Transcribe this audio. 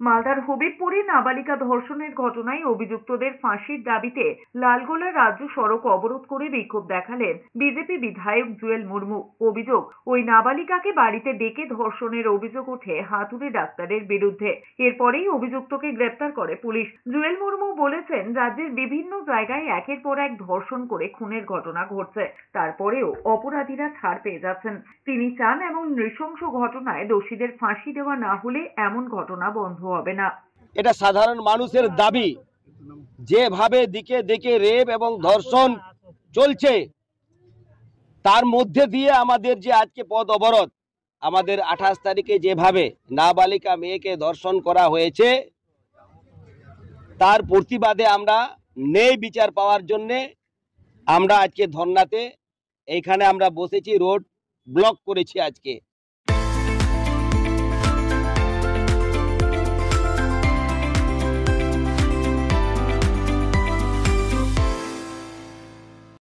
মালদার হবিবপুরে নাবালিকা ধর্ষণের ঘটনায় অভিযুক্তদের ফাঁসির দাবিতে লালগোলা রাজ্য সড়ক অবরোধ করে বিক্ষোভ দেখালেন বিজেপি বিধায়ক জুয়েল মুর্মু। অভিযোগ, ওই নাবালিকাকে বাড়িতে ডেকে ধর্ষণের অভিযোগ ওঠে হাতুড়ে ডাক্তারের বিরুদ্ধে। এরপরেই অভিযুক্তকে গ্রেপ্তার করে পুলিশ। জুয়েল মুর্মু বলেছেন, রাজ্যের বিভিন্ন জায়গায় একের পর এক ধর্ষণ করে খুনের ঘটনা ঘটছে, তারপরেও অপরাধীরা ছাড় পেয়ে যাচ্ছেন। তিনি চান এমন নৃশংস ঘটনায় দোষীদের ফাঁসি দেওয়া না হলে এমন ঘটনা বন্ধ হবে না। এটা সাধারণ মানুষের দাবি। যেভাবে দিকে দিকে রেপ এবং ধর্ষণ চলছে, তার মধ্যে দিয়ে আমাদের যে আজকে পথ অবরোধ, আমাদের 28 তারিখে যেভাবে নাবালিকা মেয়েকে ধর্ষণ করা হয়েছে, তার প্রতিবাদে আমরা ন্যায় বিচার পাওয়ার জন্যে আমরা আজকে ধর্নাতে এইখানে আমরা বসেছি, রোড ব্লক করেছি আজকে।